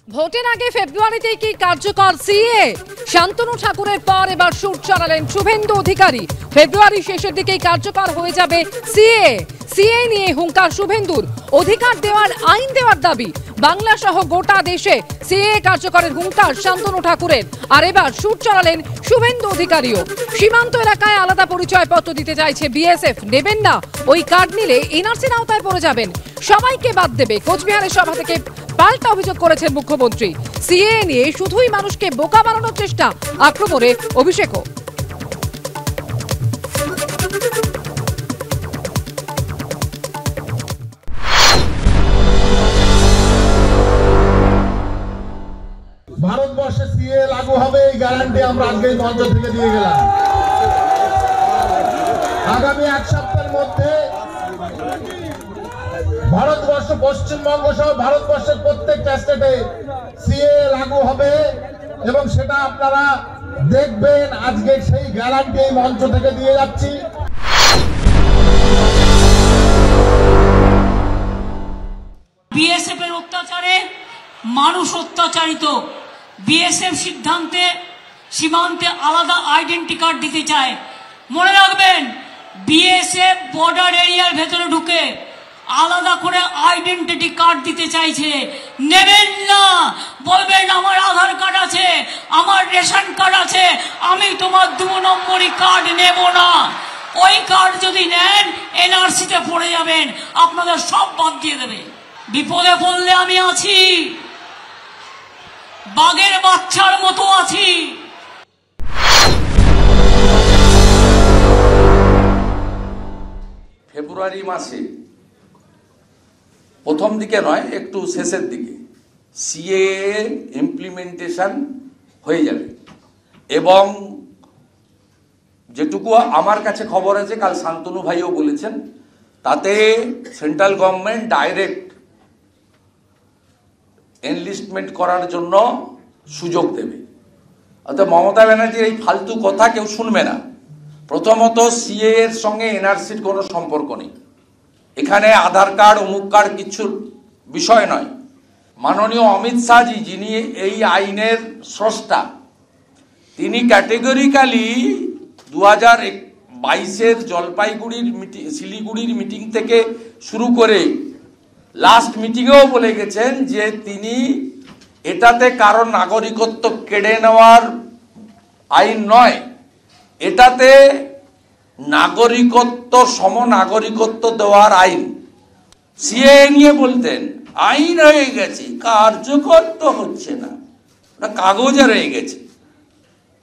ভোটের আগে ফেব্রুয়ারিতেই কি কার্যকর সিএ? শান্তনু ঠাকুরের পর এবার সুর চড়ালেন শুভেন্দু অধিকারী। ফেব্রুয়ারি শেষের দিকেই কার্যকর হয়ে যাবে সিএ। সিএ নিয়ে হুঙ্কার শুভেন্দুর। অধিকার দেওয়ার আইন দেওয়ার দাবি। বাংলা সহ গোটা দেশে সিএ কার্যকরের হুঙ্কার শান্তনু ঠাকুরের। আর এবার সুর চড়ালেন শুভেন্দু অধিকারীও। সীমান্ত এলাকায় আলাদা পরিচয়পত্র দিতে চাইছে বিএসএফ। নেবেন না, ওই কার্ড নিলে এনআরসির আওতায় পড়ে যাবেন, সবাইকে বাদ দেবে। কোচবিহারের সভা থেকে পাল্টা অভিযোগ করেছেন মুখ্যমন্ত্রী। সিএ নিয়ে শুধুই মানুষকে বোকা বানানোর চেষ্টা, আক্রমণে অভিষেকও। ভারতবর্ষে সিএ লাগু হবে এই গ্যারান্টি আমরা আজকেই মঞ্চ থেকে দিয়ে গেলাম। আগামী এক সপ্তাহের মধ্যে ভারতবর্ষ, পশ্চিমবঙ্গ সহ ভারতবর্ষের প্রত্যেকটা স্টেটে সিএ লাগু হবে এবং সেটা আপনারা দেখবেন। আজকে সেই গ্যারান্টি এই মঞ্চ থেকে দিয়ে যাচ্ছি। বিএসএফ এর অত্যাচারে মানুষ অত্যাচারিত। বিএসএফ সিদ্ধান্তে সীমান্তে আলাদা আইডেন্টি কার্ড দিতে চায়। মনে রাখবেন, বিএসএফ বর্ডার এরিয়ার ভেতরে ঢুকে আলাদা করে আইডেন্টিটি কার্ড দিতে চাইছে। নেবেন না, বলবেন আমার আধার কার্ড আছে, আমার রেশন কার্ড আছে, আমি তোমার 2 নম্বরই কার্ড নেব না। ওই কার্ড যদি নেন এনআরসিতে পড়ে যাবেন, আপনাদের সব বাদ দিয়ে দেবে। বিপদে পড়লে আমি আছি, বাঘের বাচ্চার মতো আছি। ফেব্রুয়ারি মাসে প্রথম দিকে নয়, একটু শেষের দিকে সিএ ইমপ্লিমেন্টেশন হয়ে যাবে এবং যেটুকু আমার কাছে খবর আছে, কাল শান্তনু ভাইও বলেছেন, তাতে সেন্ট্রাল গভর্নমেন্ট ডাইরেক্ট এনলিস্টমেন্ট করার জন্য সুযোগ দেবে। অর্থাৎ মমতা ব্যানার্জির এই ফালতু কথা কেউ শুনবে না। প্রথমত, সিএ এর সঙ্গে এনআরসির কোনো সম্পর্ক নেই। এখানে আধার কার্ড, অমুক কার্ড কিচ্ছুর বিষয় নয়। মাননীয় অমিত শাহজি, যিনি এই আইনের স্রষ্টা, তিনি ক্যাটেগরিক্যালি 2022-এর জলপাইগুড়ির শিলিগুড়ির মিটিং থেকে শুরু করে লাস্ট মিটিংয়েও বলে গেছেন যে তিনি এটাতে কারণ নাগরিকত্ব কেড়ে নেওয়ার আইন নয়, এটাতে নাগরিকত্ব, সমনাগরিকত্ব দেওয়ার আইন। সিএ নিয়ে বলতেন আইন হয়ে গেছে, কার্যকর তো হচ্ছে না, ওটা কাগজে রয়ে গেছে।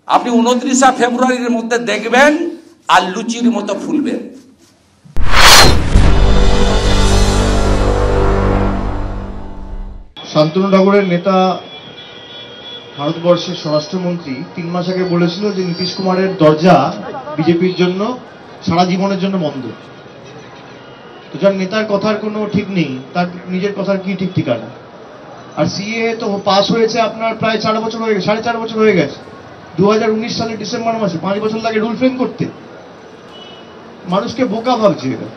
আপনি 29 ফেব্রুয়ারির মধ্যে দেখবেন আর লুচির মতো ফুলবেন। শান্তনু ঠাকুরের নেতা, ভারতবর্ষের স্বরাষ্ট্রমন্ত্রী 3 মাস আগে বলেছিল যে নীতিশ কুমারের দরজা বিজেপির জন্য সারা জীবনের জন্য বন্ধ। তো যার নেতার কথার কোনো ঠিক নেই, তার নিজের কথার কি ঠিক ঠিকানা? আর সিএ তো পাস হয়েছে আপনার প্রায় 4 বছর হয়ে গেছে, 4.5 বছর হয়ে গেছে। 2019 সালের ডিসেম্বর মাসে, 5 বছর লাগে রুল ফ্রেম করতে। মানুষকে বোকা ভাবছে এরা।